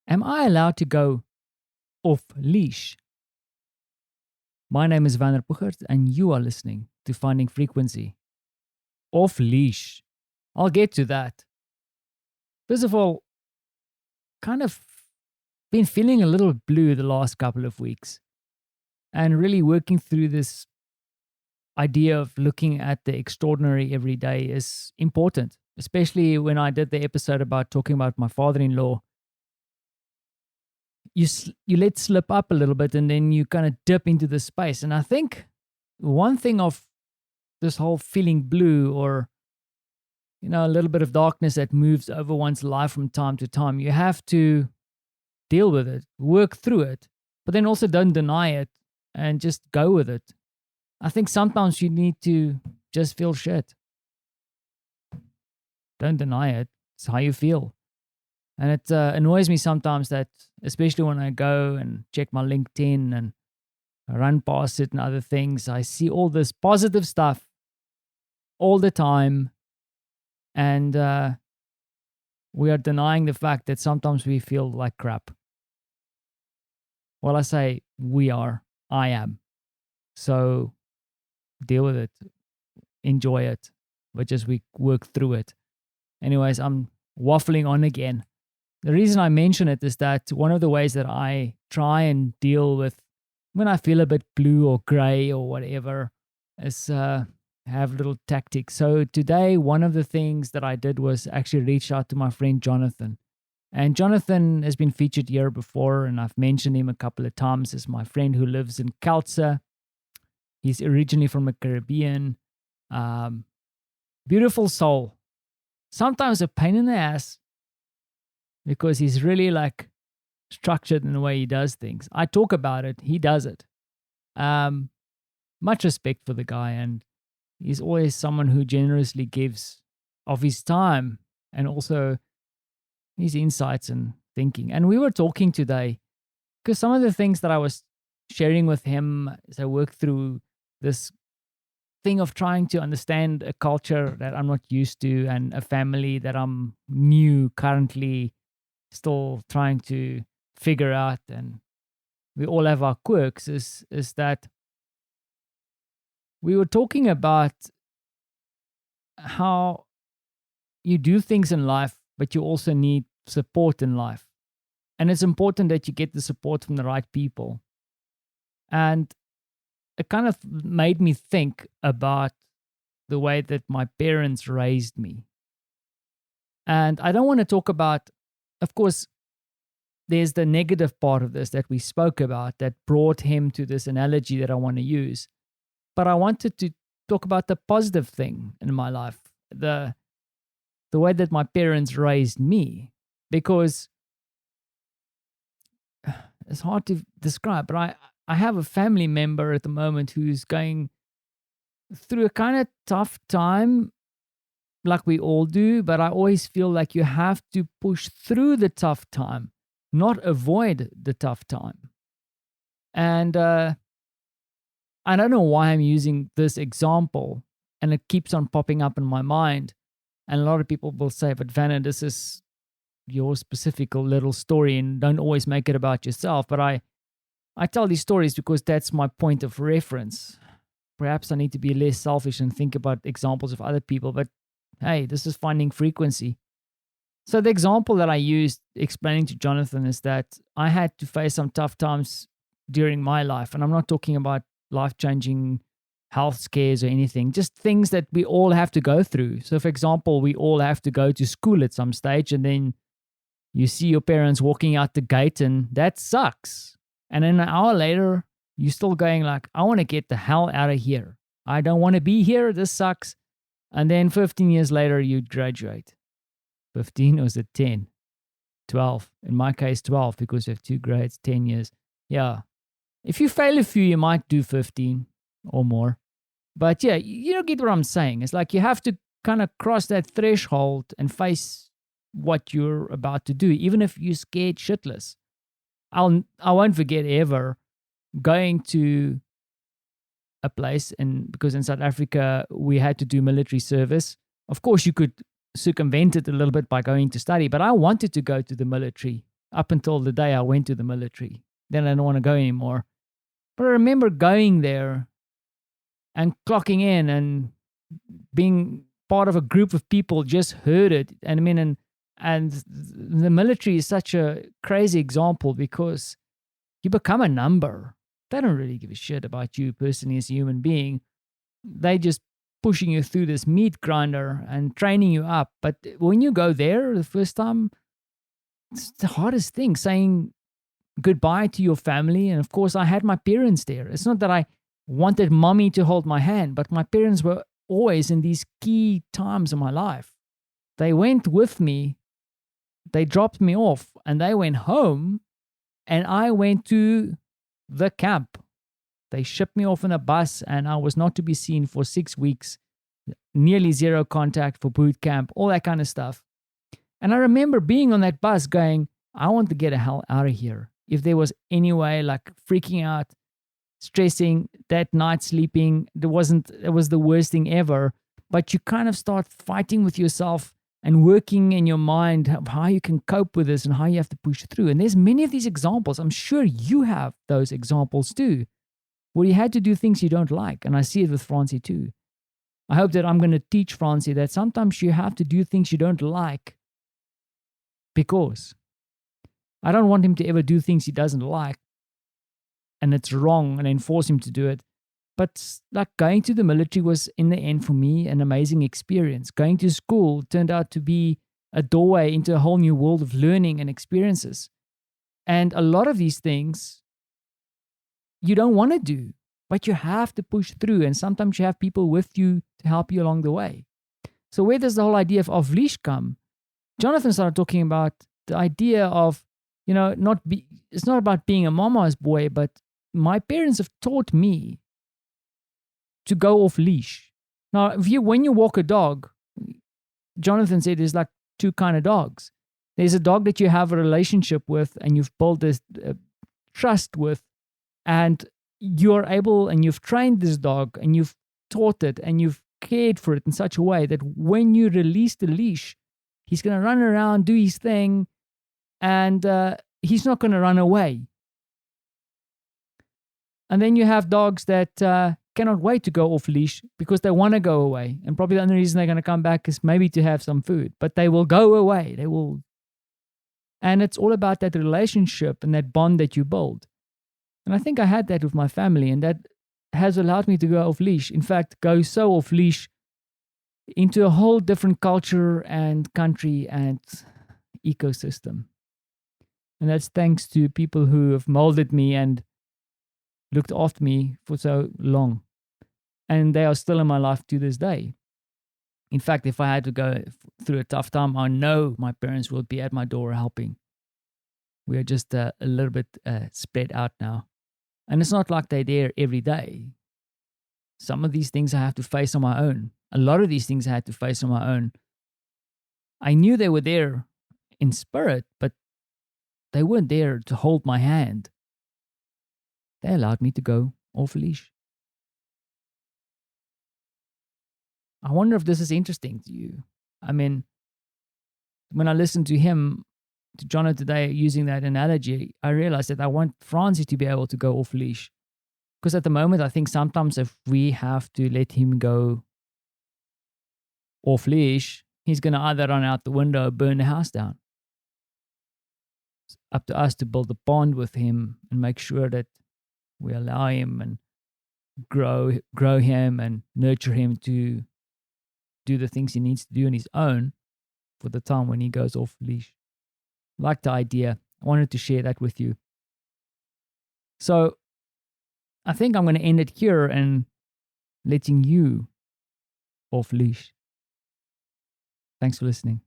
Am I allowed to go off leash? My name is Vander Puchert, and you are listening to Finding Frequency. Off leash. I'll get to that. First of all, kind of been feeling a little blue the last couple of weeks and really working through this idea of looking at the extraordinary every day is important, especially when I did the episode about talking about my father-in-law. You let slip up a little bit and then you kind of dip into the space. And I think one thing of this whole feeling blue or a little bit of darkness that moves over one's life from time to time, you have to deal with it, work through it, but then also don't deny it and just go with it. I think sometimes you need to just feel shit. Don't deny it. It's how you feel. And it annoys me sometimes that, especially when I go and check my LinkedIn and I run past it and other things, I see all this positive stuff all the time. And we are denying the fact that sometimes we feel like crap. Well, I say we are. I am. So deal with it. Enjoy it. But just we work through it. Anyways, I'm waffling on again. The reason I mention it is that one of the ways that I try and deal with when I feel a bit blue or gray or whatever is have little tactics. So today, one of the things that I did was actually reach out to my friend Jonathan. And Jonathan has been featured here before, and I've mentioned him a couple of times as my friend who lives in Kelce. He's originally from the Caribbean. Beautiful soul. Sometimes a pain in the ass because he's really like structured in the way he does things. I talk about it. He does it. Much respect for the guy, and he's always someone who generously gives of his time and also his insights and thinking. And we were talking today because some of the things that I was sharing with him as I work through this thing of trying to understand a culture that I'm not used to and a family that I'm new currently still trying to figure out, and we all have our quirks, is that we were talking about how you do things in life, but you also need support in life. And it's important that you get the support from the right people. And it kind of made me think about the way that my parents raised me. And I don't want to talk about, of course, there's the negative part of this that we spoke about that brought him to this analogy that I want to use. But I wanted to talk about the positive thing in my life, the way that my parents raised me, because it's hard to describe, but I have a family member at the moment who's going through a kind of tough time, like we all do, but I always feel like you have to push through the tough time, not avoid the tough time. And I don't know why I'm using this example, and it keeps on popping up in my mind. And a lot of people will say, but Vanna, this is your specific little story and don't always make it about yourself. But I tell these stories because that's my point of reference. Perhaps I need to be less selfish and think about examples of other people. But hey, this is Finding Frequency. So the example that I used explaining to Jonathan is that I had to face some tough times during my life. And I'm not talking about life-changing health scares or anything, just things that we all have to go through. So for example, we all have to go to school at some stage, and then you see your parents walking out the gate, and that sucks. And then an hour later, you're still going like, I want to get the hell out of here. I don't want to be here. This sucks. And then 15 years later, you graduate. 15 or was it 10? 12. In my case, 12, because we have 2 grades, 10 years. Yeah. If you fail a few, you might do 15 or more. But yeah, you don't get what I'm saying. It's like you have to kind of cross that threshold and face what you're about to do, even if you're scared shitless. I won't forget ever going to a place, and because in South Africa we had to do military service. Of course, you could circumvent it a little bit by going to study, but I wanted to go to the military up until the day I went to the military. Then I didn't want to go anymore. But I remember going there and clocking in and being part of a group of people just heard it. And I mean, and the military is such a crazy example because you become a number. They don't really give a shit about you personally as a human being. They just pushing you through this meat grinder and training you up. But when you go there the first time, it's the hardest thing, saying goodbye to your family. And of course, I had my parents there. It's not that I wanted mommy to hold my hand, but my parents were always in these key times in my life. They went with me, they dropped me off, and they went home, and I went to the camp. They shipped me off in a bus, and I was not to be seen for 6 weeks, nearly zero contact for boot camp, all that kind of stuff. And I remember being on that bus going, I want to get the hell out of here. If there was any way, like freaking out, stressing, that night sleeping, it was the worst thing ever. But you kind of start fighting with yourself and working in your mind how you can cope with this and how you have to push through. And there's many of these examples. I'm sure you have those examples too, where you had to do things you don't like. And I see it with Francie too. I hope that I'm going to teach Francie that sometimes you have to do things you don't like, because I don't want him to ever do things he doesn't like and it's wrong and then force him to do it. But like going to the military was, in the end, for me, an amazing experience. Going to school turned out to be a doorway into a whole new world of learning and experiences. And a lot of these things you don't want to do, but you have to push through. And sometimes you have people with you to help you along the way. So where does the whole idea of off-leash come? Jonathan started talking about the idea of, it's not about being a mama's boy, but my parents have taught me to go off leash. Now, when you walk a dog, Jonathan said there's like two kind of dogs. There's a dog that you have a relationship with and you've built this trust with, and you're able and you've trained this dog and you've taught it and you've cared for it in such a way that when you release the leash, he's going to run around, do his thing, and he's not going to run away. And then you have dogs that cannot wait to go off leash because they want to go away. And probably the only reason they're going to come back is maybe to have some food. But they will go away. They will. And it's all about that relationship and that bond that you build. And I think I had that with my family, and that has allowed me to go off leash. In fact, go so off leash into a whole different culture and country and ecosystem. And that's thanks to people who have molded me and looked after me for so long. And they are still in my life to this day. In fact, if I had to go through a tough time, I know my parents will be at my door helping. We are just a little bit spread out now. And it's not like they're there every day. Some of these things I have to face on my own. A lot of these things I had to face on my own. I knew they were there in spirit, but they weren't there to hold my hand. They allowed me to go off leash. I wonder if this is interesting to you. I mean, when I listened to him, to Jono today, using that analogy, I realized that I want Francie to be able to go off leash. Because at the moment, I think sometimes if we have to let him go off leash, he's going to either run out the window or burn the house down. It's up to us to build a bond with him and make sure that we allow him and grow him and nurture him to do the things he needs to do on his own for the time when he goes off leash. Like the idea. I wanted to share that with you. So I think I'm going to end it here and letting you off leash. Thanks for listening.